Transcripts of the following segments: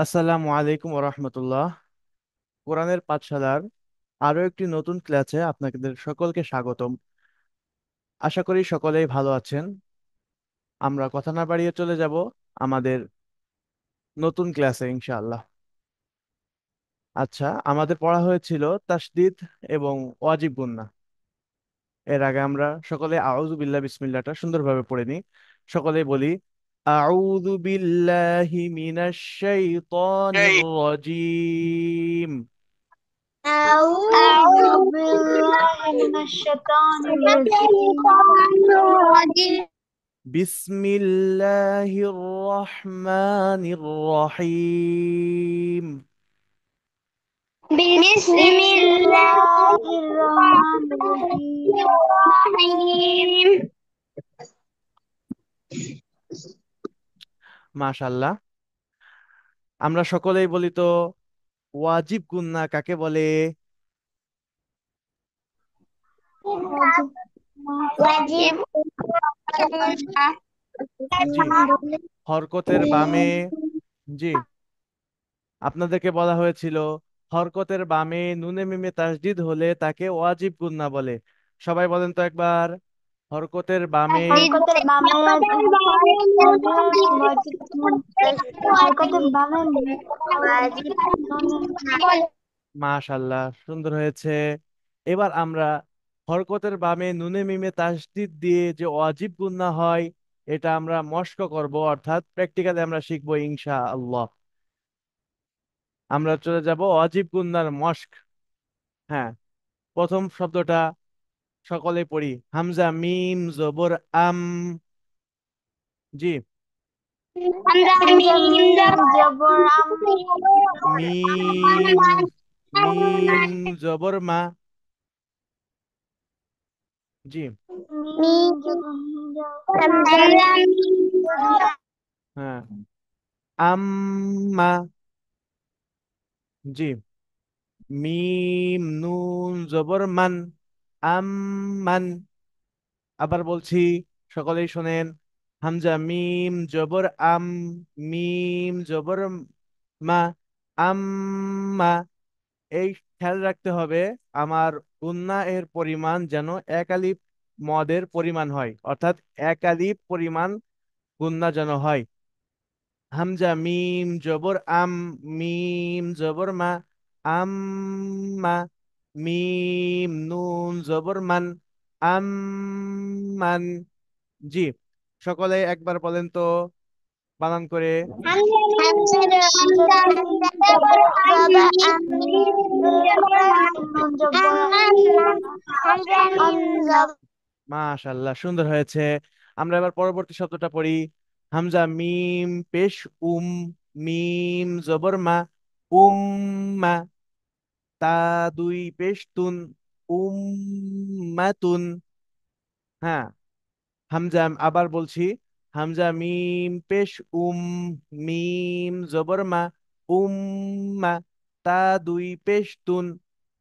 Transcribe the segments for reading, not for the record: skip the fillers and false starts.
আসসালামু আলাইকুম রহমতুল্লাহ। কোরআনের পাঠশালার আরো একটি নতুন ক্লাসে আপনাদের সকলকে স্বাগতম। আশা করি সকলেই ভালো আছেন। আমরা কথা না বাড়িয়ে চলে যাব আমাদের নতুন ক্লাসে ইনশাআল্লাহ। আচ্ছা, আমাদের পড়া হয়েছিল তাসদিদ এবং ওয়াজিব গুন্না। এর আগে আমরা সকলে আউযু বিল্লাহ বিসমিল্লাহটা সুন্দরভাবে পড়ে নিই। সকলেই বলি, আউযু বিল্লাহি মিনাশ শাইতানির রাজিম। أعوذ بالله من الشيطان الرجيم. বিসমিল্লাহির রহমানির রহিম। بسم الله الرحمن الرحيم. মাশাআল্লাহ। আমরা সকলেই বলি তো, ওয়াজিব গুন্না কাকে বলে? واجب واجب জি, হরকতের বামে। জি, আপনাদেরকে বলা হয়েছিল হরকতের বামে নুনে মিমে তাসদিদ হলে তাকে ওয়াজিব গুন্না বলে। সবাই বলেন তো একবার, হরকতের বামে। حركة بعمل واجب حركة بعمل واجب মাশাআল্লাহ, সুন্দর হয়েছে। এবার আমরা হরকতের বামে নুনে মিমে তাসদিদ দিয়ে যে ওয়াজিব গুন্না হয়, এটা আমরা মশক করব, অর্থাৎ প্র্যাকটিক্যালি আমরা শিখবো ইনশাআল্লাহ। আমরা চলে যাব ওয়াজিব গুন্নার মশক। হ্যাঁ, প্রথম শব্দটা সকলে পড়ি। হামজা মিম জবর আম। জি, حمزة ميم جبر عم মিম মিম জবর মা। জি, ميم جبر হ্যাঁ, আম্মা। জি, মিম নুন জবর মান। আম্মান। আবার বলছি, সকলেই শোনেন। হামজা মিম জবর আম, মিম জবর মা, আম্মা। এই খেয়াল রাখতে হবে, আমার গুন্না এর পরিমাণ যেন এক আলিফ মদের পরিমাণ হয়, অর্থাৎ এক আলিফ পরিমাণ গুন্না যেন হয়। হামজা মিম জবর আম, মিম জবর মা, আম্মা। মিম নুন জবর মান, আম্মান। জি, সকলে একবার বলেন তো, বানান করে। حمزة ميم جبر حمزة মাশাআল্লাহ, সুন্দর হয়েছে। আমরা এবার পরবর্তী শব্দটা পড়ি। হামজা মিম পেশ উম, মিম জবর মা, উম্মা। তা দুই পেশ তুন, উম্মাতুন। হ্যাঁ, হামজা আবার বলছি। হামজা মিম পেশ উম, মিম জবর মা, উম্মা। তা দুই পেশ তুন,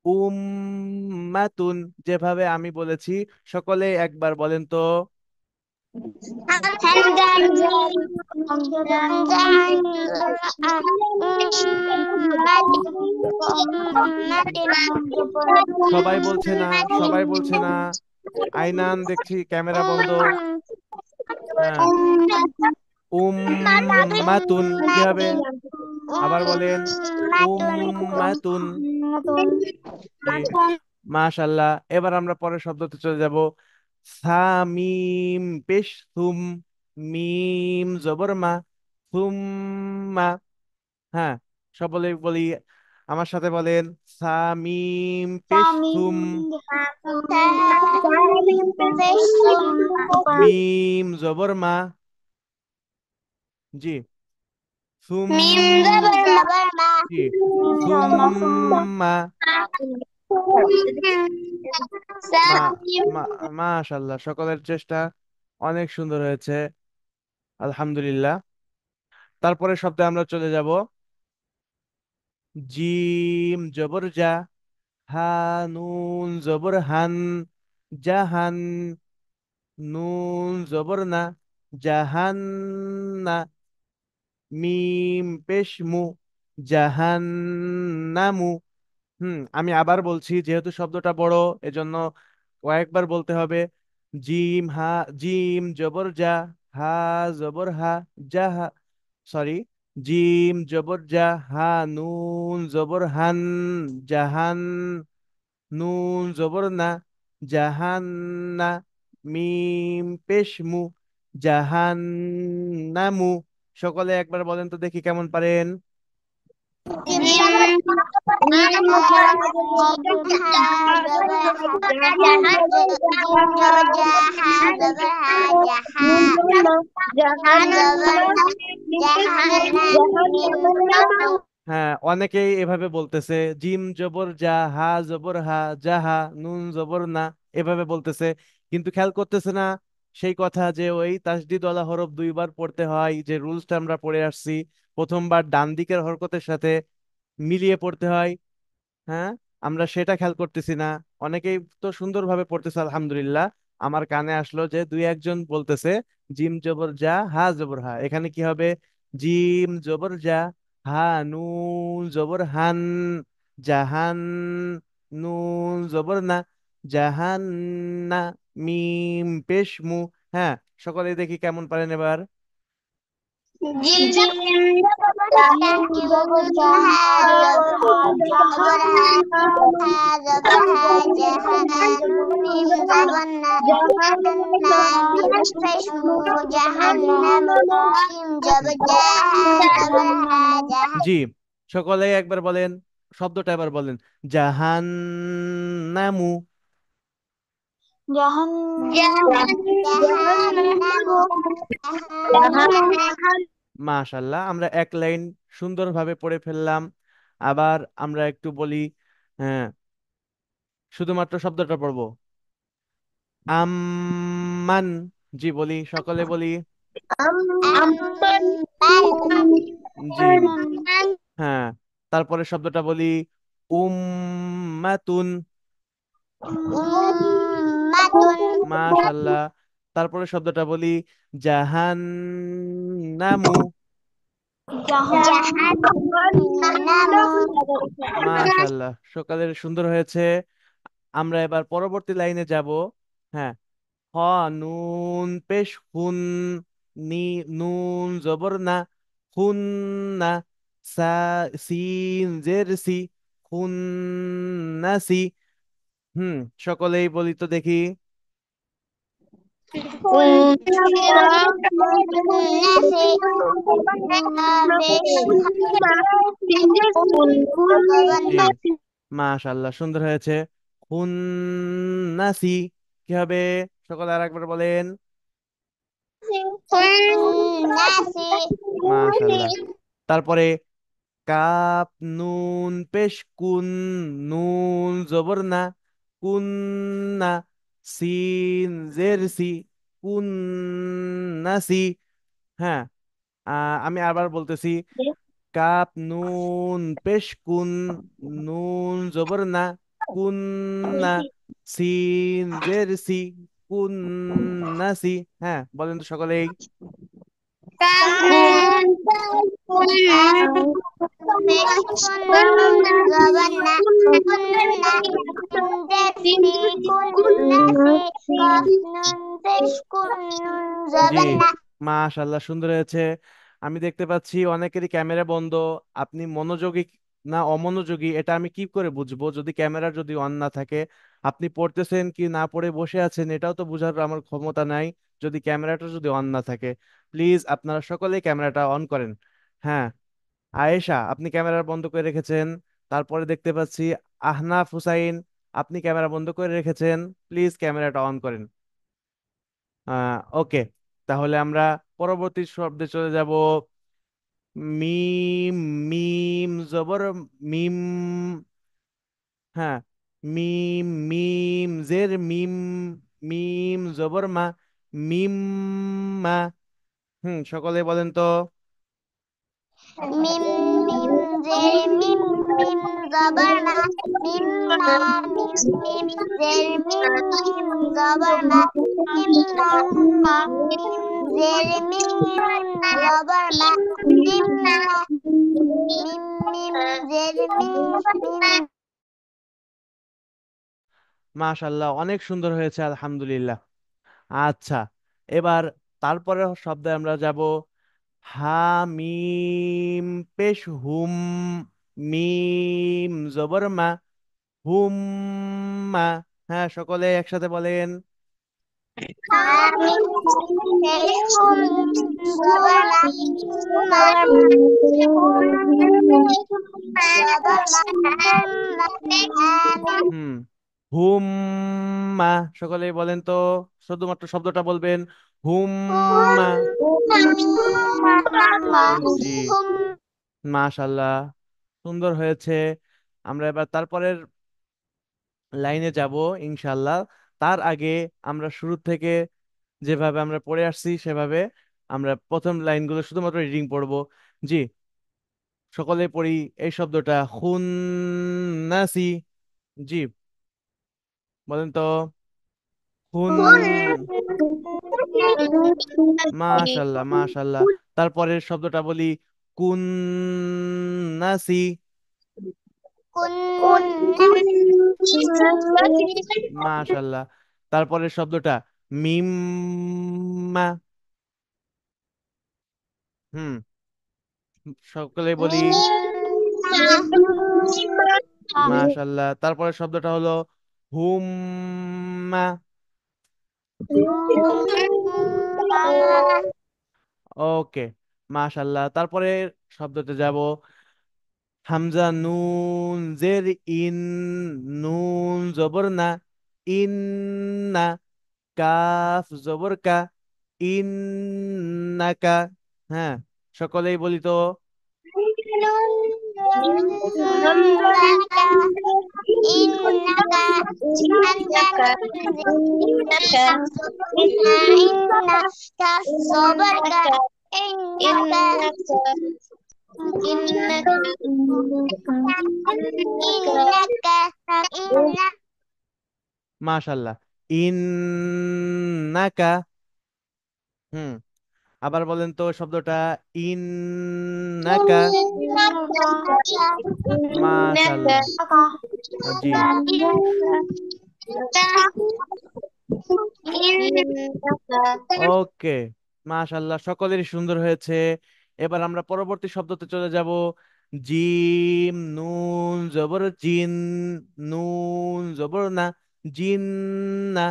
উম্মাতুন। যেভাবে আমি বলেছি, সকলে একবার বলেন তো। সবাই বলছে না, সবাই বলছে না। আইনান, দেখছি ক্যামেরা বন্ধ। হ্যাঁ, উম্মাতুন। কি হবে? আবার বলেন, উম্মাতুন। জি, মাশাল্লাহ। এবার আমরা পরের শব্দতে চলে যাব। সামিম পেশ থুম, মিম জবর মা, থুম্মা। হ্যাঁ, সকলে বলি, আমার সাথে বলেন। সামিম পেশ থুম, মিম জবর মা। জি, সুম। জি, সুম্মা। মা মা মাশাল্লাহ, সকলের চেষ্টা অনেক সুন্দর হয়েছে, আলহামদুলিল্লাহ। তারপরে শব্দে আমরা চলে যাব। জিম জবর জা, হা নুন জবর হান, জাহান। নুন জবর না, জাহান্না। মিম পেশ মু, জাহান্নামু। আমি আবার বলছি, যেহেতু শব্দটা বড় এজন্য কয়েকবার বলতে হবে। জিম জবর জা, হা জবর হা, জাহা, সরি, জিম জবর জা, হা নুন জবর হান, জাহান, নুন জবর না, জাহান্না, মিম পেশ মু, জাহান্নামু। সকলে একবার বলেন তো দেখি কেমন পারেন। জিম জিম জবর হা জবর হা জিম জবর জা হা জবর হা জাহা হা জবর না জাহান্নাম মিম পেশ মু হ্যাঁ, অনেকেই এভাবে বলতেছে, জিম জবর যা, হা জবর হা, জাহা, নুন জবর না, এভাবে বলতেছে। কিন্তু খেয়াল করতেছে না সেই কথা যে ওই তাসদিদ ওয়ালা হরফ দুইবার পড়তে হয়, যে রুলসটা আমরা পড়ে আসছি। প্রথমবার ডান দিকের হরকতের সাথে মিলিয়ে পড়তে হয়। হ্যাঁ, আমরা সেটা খেয়াল করতেছি না। অনেকেই তো সুন্দরভাবে পড়তেছে আলহামদুলিল্লাহ। আমার কানে আসলো যে দুই একজন বলতেছে জিম জবর যা, হা জবর হা, এখানে কি হবে? জিম জবর যা, হা নুন জবর হান, জাহান, নুন জবর না, জাহান না, মিম পেশ মু। হ্যাঁ, সকলে দেখি কেমন পারেন এবার। জিম জিম জবর জা হা জবর হা হা জবর হা জাহা মিম জবর না জাহান্না মিম পেশ মু জাহান্নাম জিম জবর জা হা জবর হা জাহা জি, সকলে একবার বলেন, শব্দটা এবার বলেন, জাহান্নামু। জাহান জাহান্নাম জাহান্নাম মাশাল্লাহ, আমরা এক লাইন সুন্দরভাবে পড়ে ফেললাম। আবার আমরা একটু বলি, হ্যাঁ, শুধুমাত্র শব্দটা পড়বো। আম্মান। জি, বলি, সকলে বলি। জি, আম্মান হ্যাঁ, তারপরে শব্দটা বলি, উম্মাতুন। উম্মাতুন মাশাল্লাহ। তারপরে শব্দটা বলি, জাহান্নামু। জাহান্নাম মাশাল্লাহ, সকালের সুন্দর হয়েছে। আমরা এবার পরবর্তী লাইনে যাব। হ্যাঁ, হ, নুন পেশ হুন, নি, নুন জবর না, হুন না, সা, সিন জের সি, হুন না সি। হুম সকলেই বলি তো দেখি। নাসি বেশ জি, মাশাল্লাহ, সুন্দর হয়েছে। হুন্নাসি। কি হবে? সকলে আর একবার বলেন। নাসি মাশাল্লাহ। তারপরে কাপ, নুন পেশ কুন, নুন জবর না, কুন না, সিন জের সি, কুন নাসি। হ্যাঁ, আমি আবার বলতেছি, কাপ, নুন পেশ কুন, নুন জবর না, কুন না, সিন জের সি, কুন না সি। হ্যাঁ, বলেন তো সকলেই। বেশ জবানা কুন্না ইনদেক্সি কুন্নাসি কফ নুন পেশ কুন্নুন জি, জবানা মাশাল্লাহ, সুন্দর হয়েছে। আমি দেখতে পাচ্ছি অনেকেরই ক্যামেরা বন্ধ। আপনি মনোযোগী না অমনোযোগী এটা আমি কি করে বুঝবো যদি ক্যামেরা যদি অন না থাকে? আপনি পড়তেছেন কি না পড়ে বসে আছেন এটাও তো বোঝার আমার ক্ষমতা নাই যদি ক্যামেরাটা যদি অন না থাকে। প্লিজ আপনারা সকলেই ক্যামেরাটা অন করেন। হ্যাঁ, আয়েশা, আপনি ক্যামেরা বন্ধ করে রেখেছেন। তারপরে দেখতে পাচ্ছি আহনাফ হুসাইন, আপনি ক্যামেরা বন্ধ করে রেখেছেন। প্লিজ ক্যামেরাটা অন করেন। ওকে, তাহলে আমরা পরবর্তী শব্দে চলে যাব। মিম, মিম জবর মিম। হ্যাঁ, মিম, মিম জের মিম, মিম জবর মা, মিম মা। সকলে বলেন তো। মিম মিম জের মিম মিম জবর মা মিম মা মিম মিম জের মিম মিম জবর মা মিম মা মিম মিম জের মিম জবর মা মিম মা মিম মিম জের মিম মিম। মাশাল্লাহ, অনেক সুন্দর হয়েছে, আলহামদুলিল্লাহ। আচ্ছা, এবার তারপরে শব্দে আমরা যাব। হামিম পেশ হুম, মিম জবর মা, হুম মা। হ্যাঁ, সকলে একসাথে বলেন। হামিম পেশ হুম জবর মা মা হুম জবর মা হুম মা হামিম। হুম, হুম মা। সকলে বলেন তো, শুধুমাত্র শব্দটা বলবেন, হুম মা। জি, হুম। মাশাল্লাহ, সুন্দর হয়েছে। আমরা এবার তারপরের লাইনে যাব ইনশাল্লাহ। তার আগে আমরা শুরু থেকে যেভাবে আমরা পড়ে আসছি সেভাবে আমরা প্রথম লাইনগুলো শুধুমাত্র রিডিং পড়বো। জি, সকলে পড়ি এই শব্দটা, খুন্নাসি। জি, বলেন তো, খুন। মাশাল্লাহ, মাশাল্লাহ। তারপরের শব্দটা বলি, কুন্নাসি। মাশাল্লাহ। তারপরের শব্দটা, মিম্মা। হুম, সকলে বলি। মাশাল্লাহ। তারপরের শব্দটা হলো হুম্মা। ওকে, মাশাল্লাহ। তারপরে শব্দতে যাব, হামজা নুন জের ইন, নুন জবর না, ইন না, কাফ জবর কা, ইন নাকা। হ্যাঁ, সকলেই বলি তো। إنك همزة إنك صبرك إنك إنك إنك মাশাল্লাহ, ইন নাকা। হুম, আবার বলেন তো শব্দটা, ইন নাকা। মাশাল্লাহ। জি, ওকে, মাশাল্লাহ, সকলেরই সুন্দর হয়েছে। এবার আমরা পরবর্তী শব্দতে চলে যাব। জিম নুন জবর জিন, নুন জবর না, জিন না,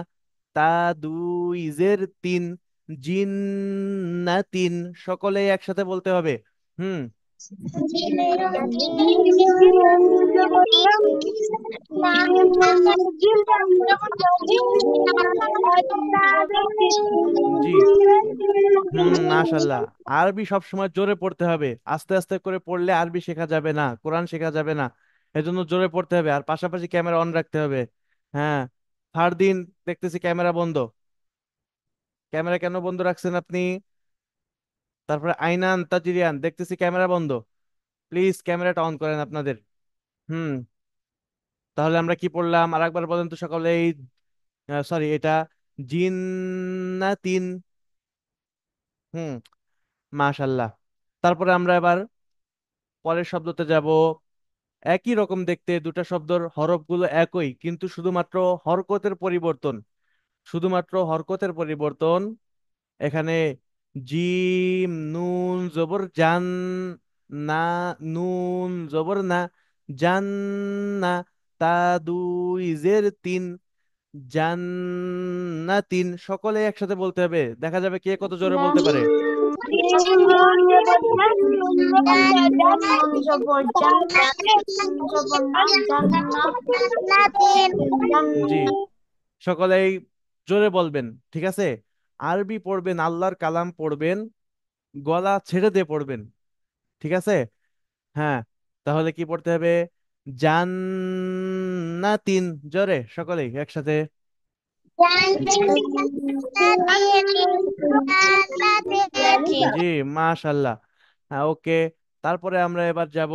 তা দুই জের তিন, জিন না তিন। সকলে একসাথে বলতে হবে। হুম, জি, হুম, মাশাল্লাহ। আরবি সব সময় জোরে পড়তে হবে, আস্তে আস্তে করে পড়লে আরবি শেখা যাবে না, কোরআন শেখা যাবে না। এজন্য জোরে পড়তে হবে, আর পাশাপাশি ক্যামেরা অন রাখতে হবে। হ্যাঁ, ফারদিন, দেখতেছি ক্যামেরা বন্ধ। ক্যামেরা কেন বন্ধ রাখছেন আপনি? তারপরে আইনান তাজিরিয়ান, দেখতেছি ক্যামেরা বন্ধ। প্লিজ ক্যামেরাটা অন করেন আপনাদের। হুম, তাহলে আমরা কি পড়লাম আর একবার বলেন তো সকলেই। সরি, এটা জিন্নাতিন। হুম, মাশাল্লাহ। তারপরে আমরা এবার পরের শব্দতে যাব। একই রকম দেখতে, দুটা শব্দর হরফগুলো একই, কিন্তু শুধুমাত্র হরকতের পরিবর্তন, শুধুমাত্র হরকতের পরিবর্তন। এখানে জিম নুন জবর জান, না, নুন জবর না, জান না, তা দুই জের তিন, জান্নাতিন। সকলে একসাথে বলতে হবে, দেখা যাবে কে কত জোরে বলতে পারে। জি, সকলেই জোরে বলবেন, ঠিক আছে? আরবি পড়বেন, আল্লাহর কালাম পড়বেন, গলা ছেড়ে দিয়ে পড়বেন, ঠিক আছে? হ্যাঁ, তাহলে কি পড়তে হবে? জান্নাতিন। জোরে সকলেই একসাথে। জি, মাশাল্লাহ। হ্যাঁ, ওকে। তারপরে আমরা এবার যাব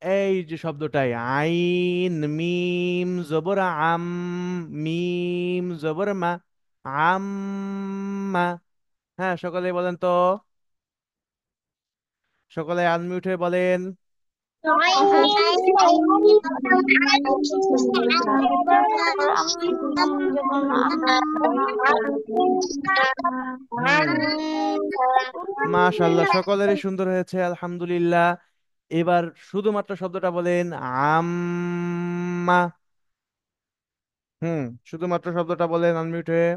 এই যে শব্দটাই, আইন মিম জবর আম, মিম জবর মা, আম্মা। হ্যাঁ, সকলে বলেন তো। সকলে আনমিউট হয়ে বলেন। হুম, মাশাআল্লাহ, সকলেরই সুন্দর হয়েছে, আলহামদুলিল্লাহ। এবার শুধুমাত্র শব্দটা বলেন, আম্মা। হুম, শুধুমাত্র শব্দটা বলেন আনমিউট হয়ে।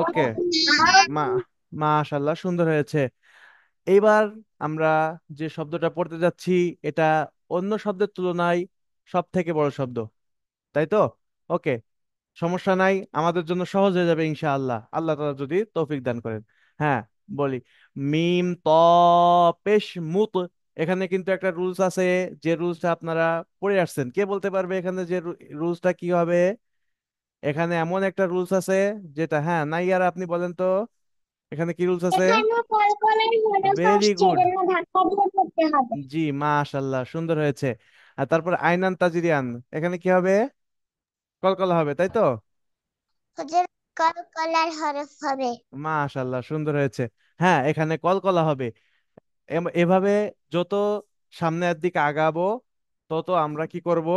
ওকে, মা মাশাআল্লাহ, সুন্দর হয়েছে। এইবার আমরা যে শব্দটা পড়তে যাচ্ছি, এটা অন্য শব্দের তুলনায় সব থেকে বড় শব্দ, তাই তো? ওকে, সমস্যা নাই, আমাদের জন্য সহজ হয়ে যাবে ইনশাআল্লাহ, আল্লাহ তাআলা যদি তৌফিক দান করেন। হ্যাঁ, বলি, মিম ত পেশ মুত। এখানে কিন্তু একটা রুলস আছে, যে রুলসটা আপনারা পড়ে আসছেন। কে বলতে পারবে এখানে যে রুলসটা কি হবে? এখানে এমন একটা রুলস আছে যেটা, হ্যাঁ নাইয়ারা আপনি বলেন তো, এখানে কি রুলস আছে? এখানে কলকলার ঘরে ভেরি ফার্স্ট গুড। এর জন্য ধাক্কা দিয়ে করতে হবে। জি, মাশাআল্লাহ, সুন্দর হয়েছে। আর তারপর আইনান তাজিরিয়ান, এখানে কি হবে? কলকলা হবে, তাই তো? হুজুর কলকলার হরফ হবে। মাশাআল্লাহ, সুন্দর হয়েছে। হ্যাঁ, এখানে কলকলা হবে। এভাবে যত সামনের দিকে আগাবো, তত আমরা কি করব,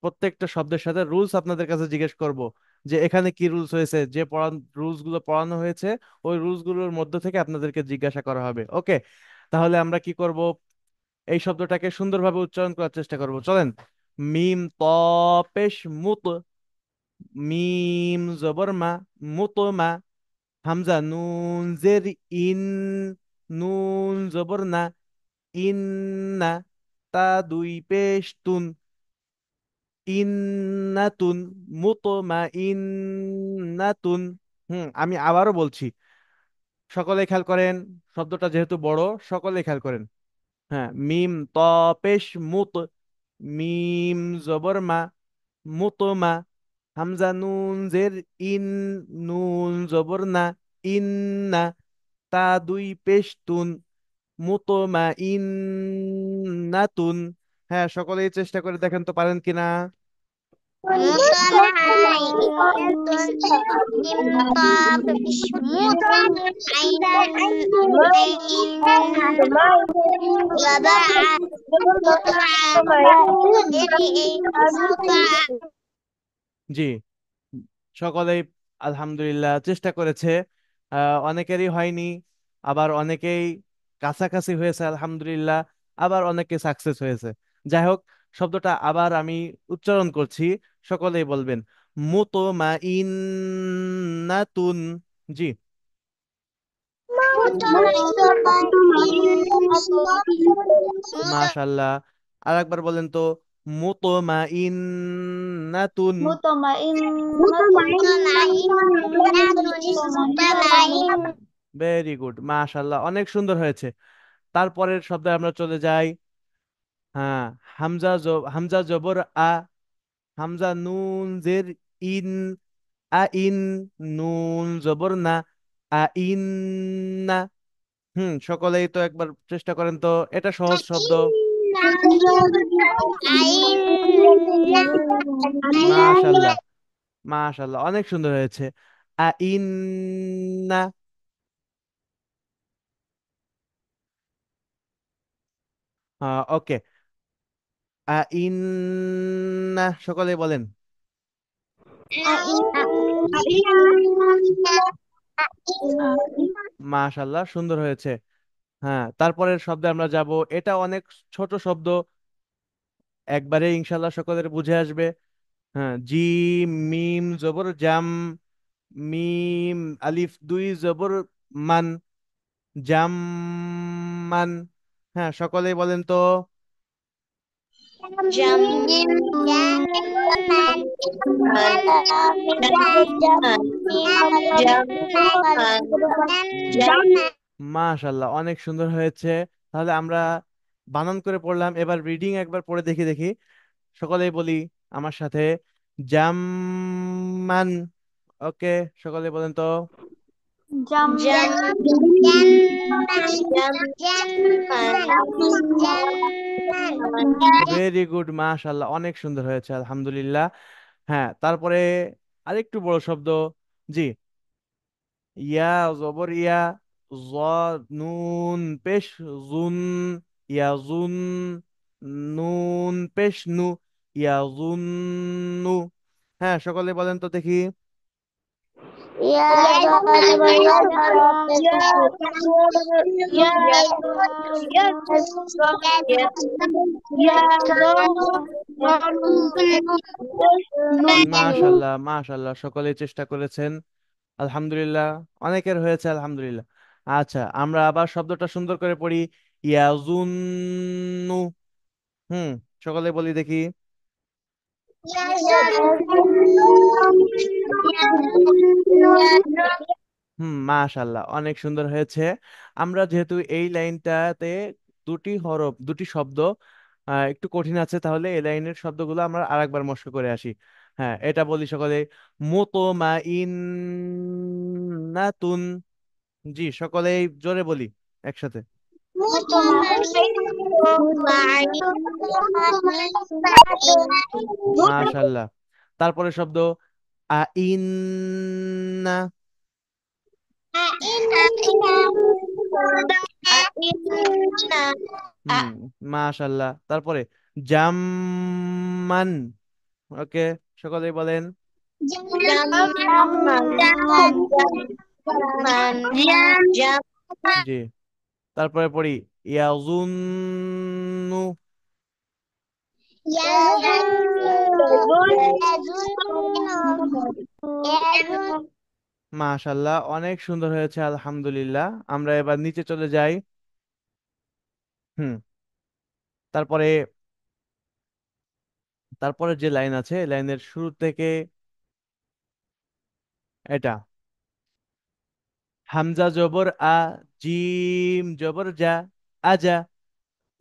প্রত্যেকটা শব্দের সাথে রুলস আপনাদের কাছে জিজ্ঞেস করব, যে এখানে কি রুলস হয়েছে, যে রুলস গুলো পড়ানো হয়েছে, ওই রুলস গুলোর মধ্য থেকে আপনাদেরকে জিজ্ঞাসা করা হবে। ওকে, তাহলে আমরা কি করব, এই শব্দটাকে সুন্দরভাবে উচ্চারণ করার চেষ্টা করব। চলেন, মিম ত পেশ মুত। মিম জবর মা, মুত মা। হামজা নুন জের ইন, নুন জবর না, ইন্না। তা দুই পেশ তুন, ইন্নাতুন। মুতমা ইন্নাতুন। আমি আবারও বলছি, সকলে খেয়াল করেন, শব্দটা যেহেতু বড়, সকলে খেয়াল করেন। হ্যাঁ, মিম ত পেশ মুত, মিম জবর মা, মুতমা। হামজা নুন জের ইন, নুন জবর না, ইন্না। তা দুই পেশ তুন, মুতমা ইন্নাতুন। হ্যাঁ, সকলেই চেষ্টা করে দেখেন তো পারেন কিনা। মুতমাই ইন্নাতুন মিম তাব মুত আইন আইন জবর মুতআ জেরি মুতআ। জি, সকলেই আলহামদুলিল্লাহ চেষ্টা করেছে। অনেকেরই হয়নি, আবার অনেকেই কাছাকাছি হয়েছে আলহামদুলিল্লাহ, আবার অনেকে সাকসেস হয়েছে। যাই হোক, শব্দটা আবার আমি উচ্চারণ করছি, সকলেই বলবেন, মুতমাইন্নাতুন। জি, মুতমাইন্নাতুন মাশাআল্লাহ। আর একবার বলেন তো, মুতমাইন্নাতুন। মুতমাইন্নাতুন মুতমাইন। ভেরি গুড, মাশাআল্লাহ, অনেক সুন্দর হয়েছে। তারপরের শব্দে আমরা চলে যাই। হ্যাঁ, হামজা জবর আ, হামজা নুন জের ইন, আ ইন। নুন জবর না, আ ইন না। সকলেই তো একবার চেষ্টা করেন তো, এটা সহজ শব্দ। মাশাআল্লাহ, মাশাআল্লাহ, অনেক সুন্দর হয়েছে। আ ইন না। ওকে, আ ইন না, সকলেই বলেন। মাশাআল্লাহ, সুন্দর হয়েছে। হ্যাঁ, তারপরের শব্দে আমরা যাব, এটা অনেক ছোট শব্দ, একবারে ইনশাল্লাহ সকলের বুঝে আসবে। হ্যাঁ, জিম মিম জবর জাম, মিম আলিফ দুই জবর মান, জাম মান। হ্যাঁ, সকলেই বলেন তো। মাশাল্লাহ, অনেক সুন্দর হয়েছে। তাহলে আমরা বানান করে পড়লাম, এবার রিডিং একবার পড়ে দেখি দেখি। সকলেই বলি আমার সাথে, জাম্মান। ওকে, সকলে বলেন তো। ভেরি গুড, মাশাল্লাহ, অনেক সুন্দর হয়েছে, আলহামদুলিল্লাহ। হ্যাঁ, তারপরে আরেকটু বড় শব্দ। জি, ইয়া জবর ইয়া, জ, নুন পেশ, জুন, ইয়া জুন, নুন পেশ নু, ইয়া জুন নু। হ্যাঁ, সকলে বলেন তো দেখি। يا ظالم মাশাল্লাহ, মাশাল্লাহ, সকলে চেষ্টা করেছেন। আলহামদুলিল্লাহ, অনেকের হয়েছে আলহামদুলিল্লাহ। আচ্ছা, আমরা আবার শব্দটা সুন্দর করে পড়ি। ইয়াজুন্নু। হুম, সকলে বলি দেখি। মাশাল্লাহ, অনেক সুন্দর হয়েছে। আমরা যেহেতু এই লাইনটাতে দুটি হরফ, দুটি শব্দ একটু কঠিন আছে, তাহলে এই লাইনের শব্দগুলো আমরা আরেকবার মস্ক করে আসি। হ্যাঁ, এটা বলি সকলে। মুতমাইন্নাতুন। জি, সকলেই জোরে বলি একসাথে। মাশাল্লাহ। তারপরে শব্দ আইন্না। হুম, মাশাল্লাহ। তারপরে জাম্মান। ওকে, সকলেই বলেন। জি, তারপরে পড়ি ইয়াজুন্নু। মাশাল্লাহ, অনেক সুন্দর হয়েছে আলহামদুলিল্লাহ। আমরা এবার নিচে চলে যাই। হুম, তারপরে তারপরে যে লাইন আছে, লাইনের শুরু থেকে এটা হামজা জবর আ, জিম জবর জা, আজা,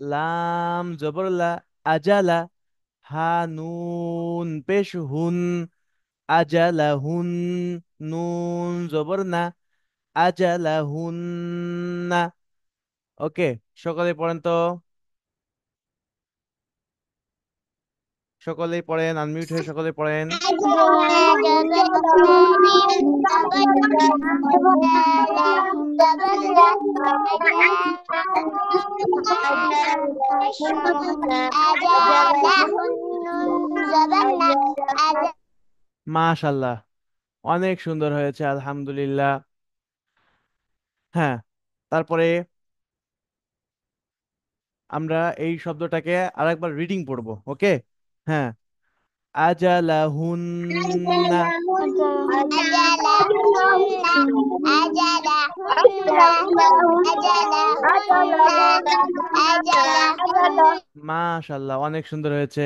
লাম জবর লা, আজালা, হা নুন পেশ হুন, আজালাহুন, নুন জবর না, আজালাহুন্না। ওকে, সকলে পড়েন তো। সকলেই পড়েন, আনমিউট হয়ে সকলে পড়েন। মাশাল্লাহ, অনেক সুন্দর হয়েছে আলহামদুলিল্লাহ। হ্যাঁ, তারপরে আমরা এই শব্দটাকে আরেকবার রিডিং পড়বো। ওকে। হ্যাঁ, আজালাহুন্না। মাশাল্লাহ, অনেক সুন্দর হয়েছে।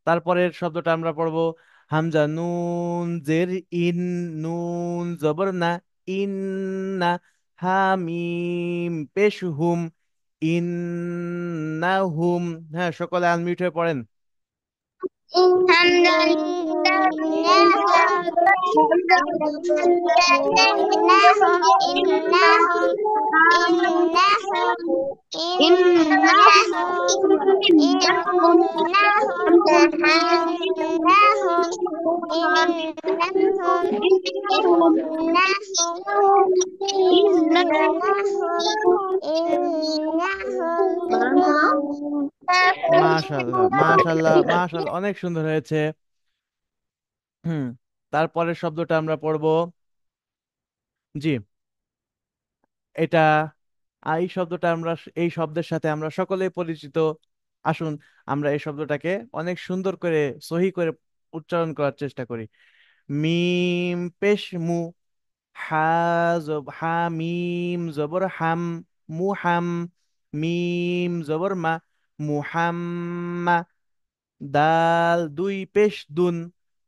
তারপরের শব্দটা আমরা পড়বো হামজা নুন জের ইন, নুন জবর না, ইন্না, হামিম পেশ হুম, ইন্নাহুম। হ্যাঁ, সকলে আনমিউট হয়ে পড়েন। মাশাল্লাহ, মাশাল্লাহ, মাশাল্লাহ, অনেক সুন্দর হয়েছে। হুম, তারপরের শব্দটা আমরা পড়বো। জি, এটা এই শব্দটা আমরা, এই শব্দের সাথে আমরা সকলেই পরিচিত। আসুন, আমরা এই শব্দটাকে অনেক সুন্দর করে, সহি করে উচ্চারণ করার চেষ্টা করি। মিম পেশ মু, হা হা মিম জবর হাম, মুহাম, মিম জবর মা, মুহাম্মা, দাল দুই পেশ দুন,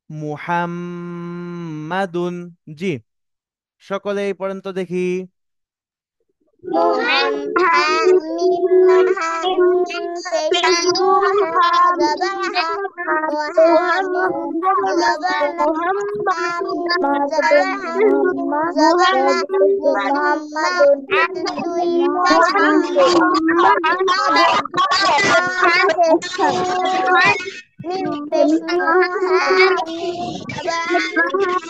মুহাম্মাদুন। জি, সকলেই পড়েন তো দেখি। মিম পেশ নু হ্যাঁ মিম জবর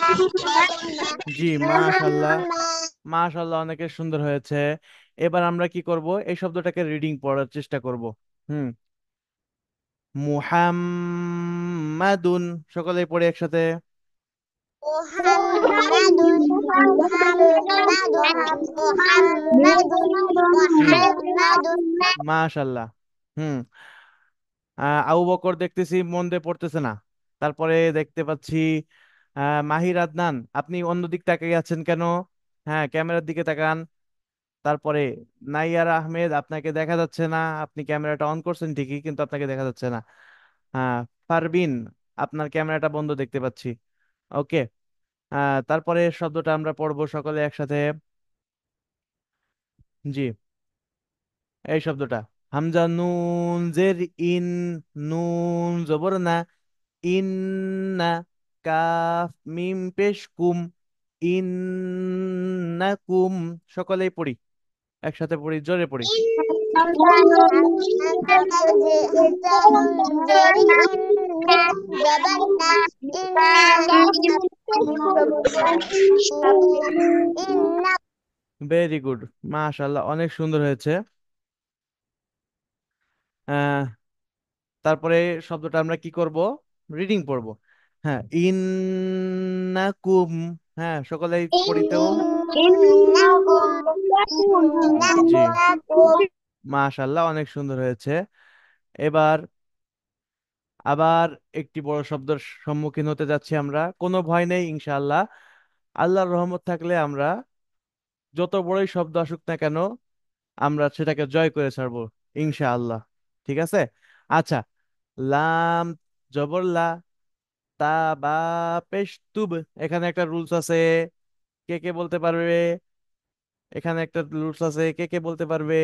হামিম হ্যাঁ জবর না জি, মাশাল্লাহ। মুহাম্মা মাশাল্লাহ, অনেকে সুন্দর হয়েছে। এবার আমরা কি করব, এই শব্দটাকে রিডিং পড়ার চেষ্টা করব। হুম। মুহাম্মাদুন, সকলেই পড়ি একসাথে। মুহাম্মাদুন মুহাম্মাদুন মুহাম্মাদুন জি, মুহাম্মাদুন মাশাল্লাহ। হুম। আবু বকর দেখতেছি মন দিয়ে পড়তেছে না। তারপরে দেখতে পাচ্ছি মাহির আদনান, আপনি অন্যদিক তাকিয়ে আছেন কেন? হ্যাঁ, ক্যামেরার দিকে তাকান। তারপরে নাইয়ার আহমেদ, আপনাকে দেখা যাচ্ছে না। আপনি ক্যামেরাটা অন করছেন ঠিকই, কিন্তু আপনাকে দেখা যাচ্ছে না। হ্যাঁ। পারবিন, আপনার ক্যামেরাটা বন্ধ দেখতে পাচ্ছি। ওকে। তারপরে শব্দটা আমরা পড়বো সকলে একসাথে। জি, এই শব্দটা হামজা নুন জের ইন, নুন জবর না, ইন না, কাফ মিম পেশ কুম, ইন না কুম। সকলেই পড়ি একসাথে, পড়ি জোরে পড়ি। হামজাতুন জেরি ইন্না জবারনা ইন্না ইন্না ভেরি গুড, মাশাআল্লাহ, অনেক সুন্দর হয়েছে। আহ তারপরে শব্দটা আমরা কি করব, রিডিং পড়ব। হ্যাঁ, ইন্নাকুম। হ্যাঁ, সকলেই পড়িতেও। ইন্নাকুম জি, ইন্নাকুম মাশাআল্লাহ, অনেক সুন্দর হয়েছে। এবার আবার একটি বড় শব্দের সম্মুখীন হতে যাচ্ছি আমরা, কোনো ভয় নেই ইনশাআল্লাহ। আল্লাহর রহমত থাকলে আমরা যত বড়ই শব্দ আসুক না কেন, আমরা সেটাকে জয় করে ছাড়বো ইনশাআল্লাহ। ঠিক আছে। আচ্ছা, লাম জবর লা, তা বা পেশ তুব। এখানে একটা রুলস আছে, কে কে বলতে পারবে? এখানে একটা রুলস আছে, কে কে বলতে পারবে?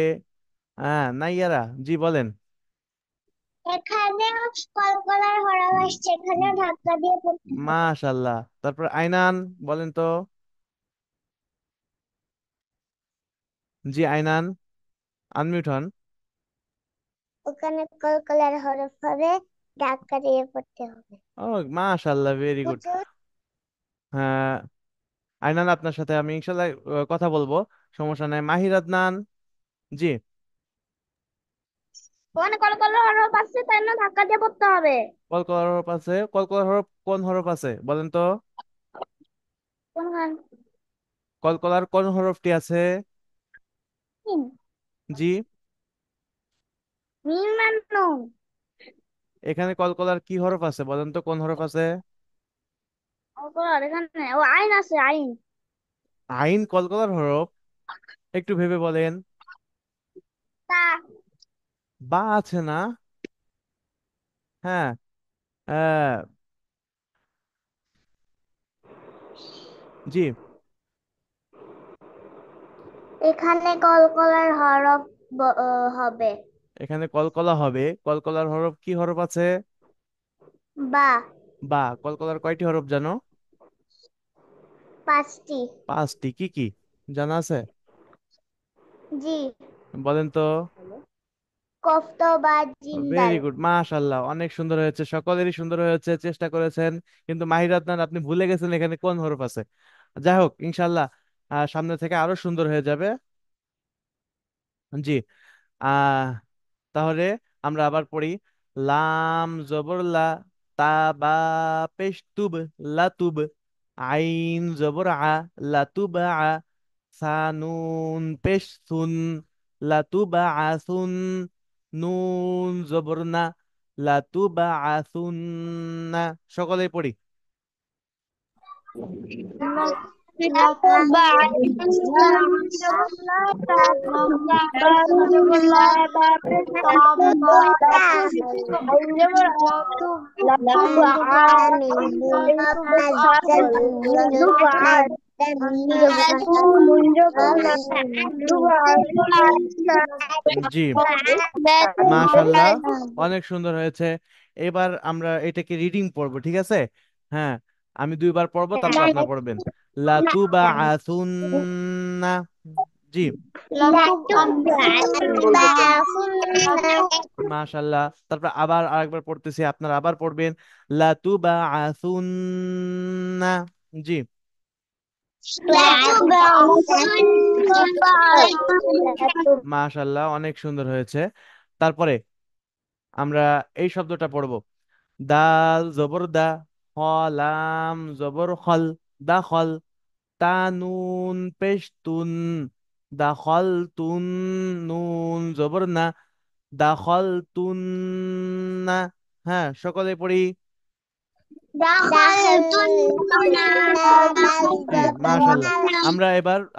হ্যাঁ, নাইয়ারা, জি বলেন। এখানে কলকলার হরফ আসছে এখানে ধাক্কা দিয়ে পড়তে হবে মাশাল্লাহ। তারপর আইনান, বলেন তো। জি আইনান, আনমিউট হন। ওখানে কলকলার হরফ হবে ধাক্কা দিয়ে পড়তে হবে ও, মাশাল্লাহ, ভেরি গুড। হুজুর হ্যাঁ, আইনান, আপনার সাথে আমি ইনশাল্লাহ কথা বলবো, সমস্যা নাই। মাহির আদনান, জি। ওখানে কলকলার হরফ আছে তাই না ধাক্কা দিয়ে পড়তে হবে কলকলার হরফ আছে, কলকলার হরফ কোন হরফ আছে বলেন তো? কোনখান কলকলার কোন হরফটি আছে? মিম জি। মিম আর নুন এখানে কলকলার কি হরফ আছে বলেন তো, কোন হরফ আছে? কলকলার এখানে ও আইন আছে আইন আইন কলকলার হরফ? একটু ভেবে বলেন। তা বা আছে না? হ্যাঁ। আহ, জি। এখানে কলকলার হরফ হবে এখানে কলকলা হবে, কলকলার হরফ কি হরফ আছে? বা বা। কলকলার কয়টি হরফ জানো? পাঁচটি পাঁচটি। কি কি জানা আছে? জি বলেন তো। কফ তো বা জিম ভেরি দাল গুড, মাশাআল্লাহ, অনেক সুন্দর হয়েছে, সকলেরই সুন্দর হয়েছে, চেষ্টা করেছেন। কিন্তু মাহির আদনান, আপনি ভুলে গেছেন এখানে কোন হরফ আছে। যাই হোক, ইনশাআল্লাহ সামনে থেকে আরো সুন্দর হয়ে যাবে। জি। আহ তাহলে আমরা আবার পড়ি। লাম জবর লা, তা বা পেশ তুব, লাতুব। আইন জবর আ, লাতুব আ। সানুন পেশ সুন, লাতুব আসুন। নুন জবর না, লাতুব আসুন না। সকলেই পড়ি। জি, মাশাল্লাহ, অনেক সুন্দর হয়েছে। এবার আমরা এটাকে রিডিং পড়বো, ঠিক আছে? হ্যাঁ, আমি দুইবার পড়বো, তারপর আপনার পড়বেন। লাতুবা আসুন্না। জি। لتبعثن মাশাল্লাহ। তারপর আবার আরেকবার পড়তেছি, আপনারা আবার পড়বেন। লাতুবাআসুন্না। জি। لتبعثن মাশাল্লাহ, অনেক সুন্দর হয়েছে। তারপরে আমরা এই শব্দটা পড়ব। দাল জবর দা, হ লাম জবর খল, দা খল। তা নুন পেশ তুন, দা খল তুন। নুন জবর না, দা খল তুন না। হ্যাঁ, সকলে পড়ি। دخلتن জি, মাশাল্লাহ।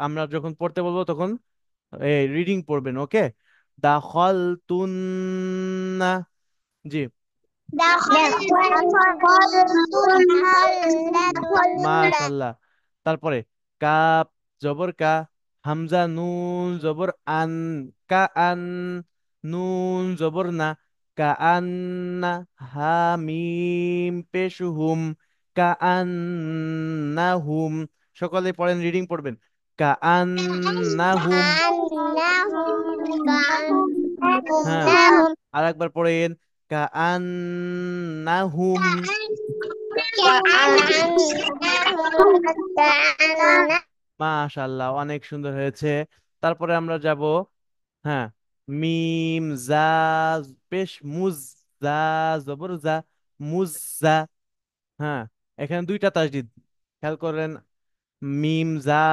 আমরা যখন পড়তে বলবো তখন এই রিডিং পড়বেন, ওকে? দা খল তুন না। জি। মাশাল্লাহ। তারপরে কাপ জবর কা, হামজা নুন জবর আন, কা আন। নুন জবর না, কা আন না। হা মিম পেশ হুম, কা আন না হুম। সকলে পড়েন, রিডিং পড়বেন। কা আন না হুম। হ্যাঁ, كأنهم আর একবার পড়েন। কা আন না হুম। মাশাআল্লাহ, অনেক সুন্দর হয়েছে। তারপরে আমরা যাব, হ্যাঁ, মিম জা পেশ মুজ, জা জবর জা, মুজা। হ্যাঁ, এখানে দুইটা তাসদিদ, খেয়াল করেন। মিম জা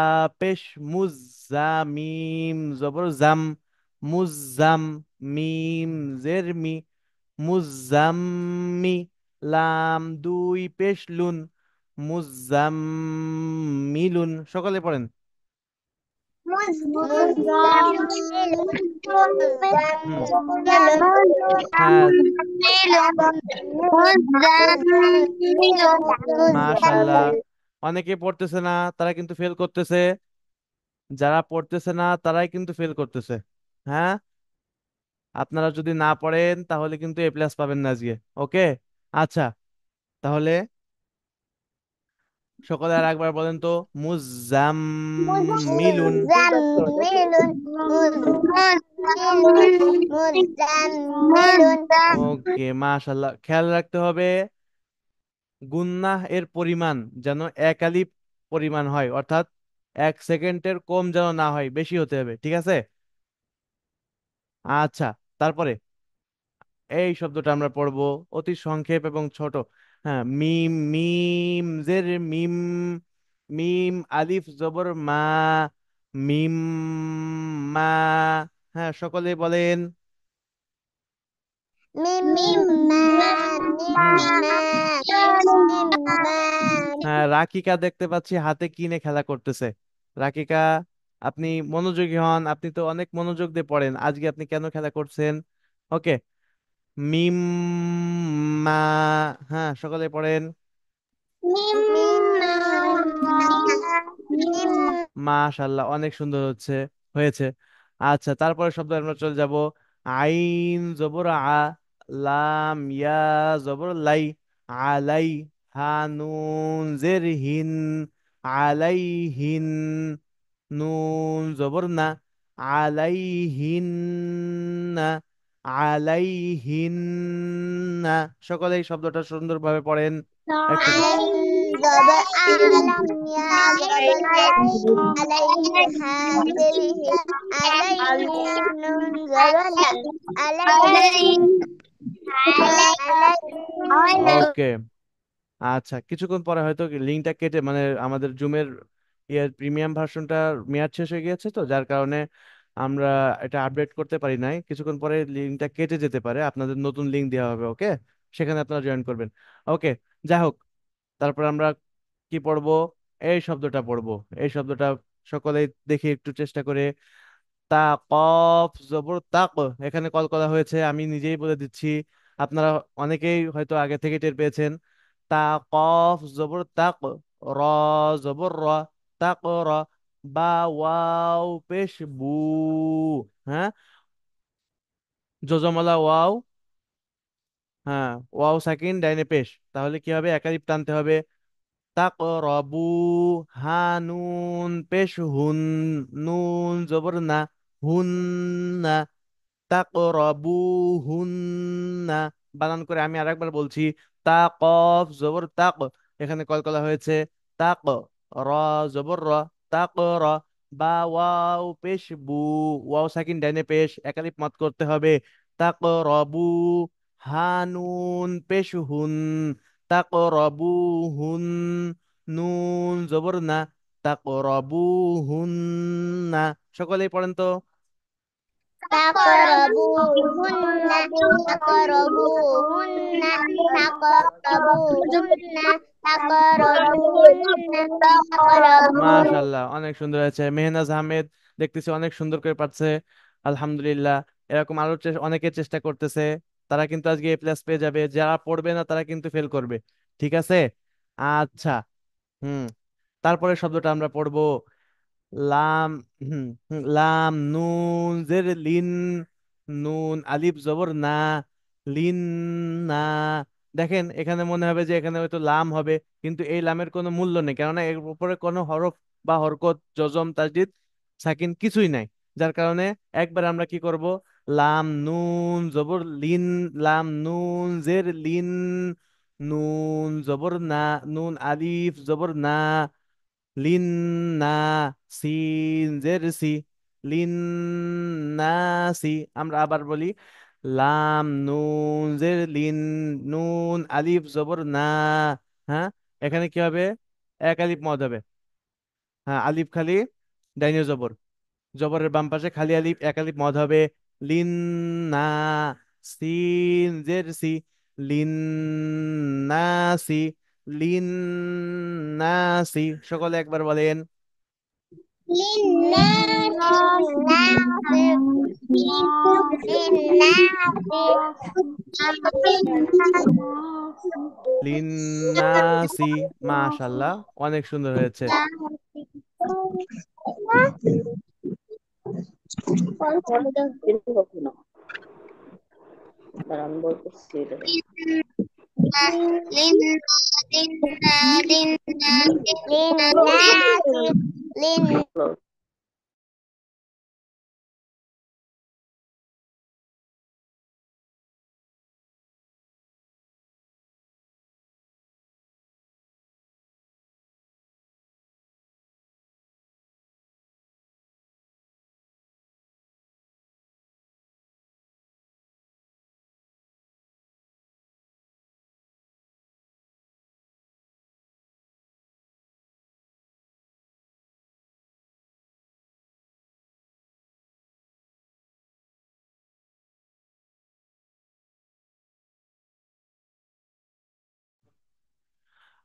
পেশ মুজ, জা মিম জবর জাম, মুজাম। মিম জের মি, মুজাম্মি। লাম দুই পেশ লুন, মুজাম্মিলুন। সকলে পড়েন। হুম। হ্যাঁ। মাশাল্লাহ। অনেকে পড়তেছে না, তারা কিন্তু ফেল করতেছে। যারা পড়তেছে না তারাই কিন্তু ফেল করতেছে। হ্যাঁ, আপনারা যদি না পড়েন তাহলে কিন্তু এ প্লাস পাবেন না আজকে। ওকে, আচ্ছা। তাহলে সকলে আর একবার বলেন তো, মুজাম্মিলুন। ওকে, মাশাল্লাহ। খেয়াল রাখতে হবে গুন্নাহ এর পরিমাণ যেন এক আলিফ পরিমাণ হয়, অর্থাৎ 1 সেকেন্ডের কম যেন না হয়, বেশি হতে হবে, ঠিক আছে? আচ্ছা। তারপরে এই শব্দটা আমরা পড়বো অতি সংক্ষেপ এবং ছোট। হ্যাঁ, মিম মিম জের মিম, মিম আলিফ জবর মা, মিম মা। হ্যাঁ, সকলে বলেন। হুম। হ্যাঁ, রাকিকা দেখতে পাচ্ছি হাতে কিনে খেলা করতেছে। রাকিকা, আপনি মনোযোগী হন, আপনি তো অনেক মনোযোগ দিয়ে পড়েন, আজকে আপনি কেন খেলা করছেন? ওকে। মিম মা। হ্যাঁ, সকলে পড়েন। মাশাল্লাহ, অনেক সুন্দর হয়েছে। আচ্ছা, তারপরে শব্দ আমরা চলে যাব। আইন জবর আ, লাম ইয়া জবর লাই, আলাই। হা নুন জের হিন, আলাইহিন। নুন জবর না, আলাইহিন না, আলাইহিন না। সকলে এই শব্দটা সুন্দরভাবে পড়েন একসাথে। ওকে। আচ্ছা, কিছুক্ষণ পরে হয়তো লিঙ্কটা কেটে, মানে আমাদের জুমের প্রিমিয়াম ভার্সনটা মেয়াদ শেষ হয়ে গিয়েছে, তো যার কারণে আমরা এটা আপডেট করতে পারি নাই। কিছুক্ষণ পরে লিঙ্কটা কেটে যেতে পারে, আপনাদের নতুন লিঙ্ক দেওয়া হবে, ওকে? সেখানে আপনারা জয়েন করবেন। ওকে, যাই হোক। তারপর আমরা কি পড়বো? এই শব্দটা পড়বো। এই শব্দটা সকলেই দেখি একটু চেষ্টা করে। তা কফ জবর তাক, এখানে কল করা হয়েছে, আমি নিজেই বলে দিচ্ছি। আপনারা অনেকেই হয়তো আগে থেকে টের পেয়েছেন। তা কফ জবর তাক, র জবর র, তাক র। বা ওয়াও পেশ বু। হ্যাঁ, জজমলা ওয়াও। হ্যাঁ, ওয়াও সাকিন ডাইনে পেশ, তাহলে কি হবে? একালিপ টানতে হবে। তাকরাবু, হা নুন পেশ হুন, নুন জবর না, হুন না, তাকরাবুহুন্না। বানান করে আমি আরেকবার বলছি, তা কফ জবর তাক, এখানে কলকলা হয়েছে, তাক, র জবর র, তাক র, বা ওয়াও পেশ বু, ওয়াও সাকিন ডাইনে পেশ, একালিপ মাত করতে হবে, তাকরাবু, হানুন পেশ হুন, তাকরাবুহুন, নুন জবর না, তাকরাবুহুন্না। সকলেই পড়েন তো। تقربوهن تقربوهن تقربوهن تقربوهن تقربوهن মাশাল্লাহ, অনেক সুন্দর হয়েছে। মেহনাজ আহমেদ দেখতেছি অনেক সুন্দর করে পারছে, আলহামদুলিল্লাহ। এরকম আরো অনেকে চেষ্টা করতেছে, তারা কিন্তু আজকে এ প্লাস পেয়ে যাবে। যারা পড়বে না তারা কিন্তু ফেল করবে, ঠিক আছে? আচ্ছা, হুম, তারপরে শব্দটা আমরা পড়বো, লাম, লাম নুন জের লিন, নুন আলিফ জবর না, লিন না। দেখেন এখানে মনে হবে যে এখানে হয়তো লাম হবে, কিন্তু এই লামের কোনো মূল্য নেই, কেননা এর উপরে কোনো হরফ বা হরকত, জজম, তাসদিদ, সাকিন কিছুই নাই। যার কারণে একবার আমরা কি করব, লাম নুন জবর লিন, লাম নুন জের লিন, নুন জবর না, নুন আলিফ জবর না, লিন না, সিন জের সি, লিন নাসি। আমরা আবার বলি, লাম নুন জের লিন, নুন আলিফ জবর না। হ্যাঁ, এখানে কি হবে, এক আলিফ মদ হবে। হ্যাঁ, আলিফ খালি, ডাইনে জবর, জবরের বাম পাশে খালি আলিফ, এক আলিফ মদ হবে, লিন না, সিন জের সি, লিন নাসি, লিন নাসি। সকলে একবার বলেন, للناس للناس লিন্নাসি। মাশাল্লাহ, অনেক সুন্দর হয়েছে। للناس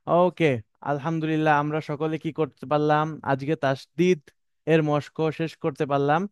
ওকে, আলহামদুলিল্লাহ, আমরা সকলে কি করতে পারলাম, আজকে তাসদিদ এর মশক শেষ করতে পারলাম।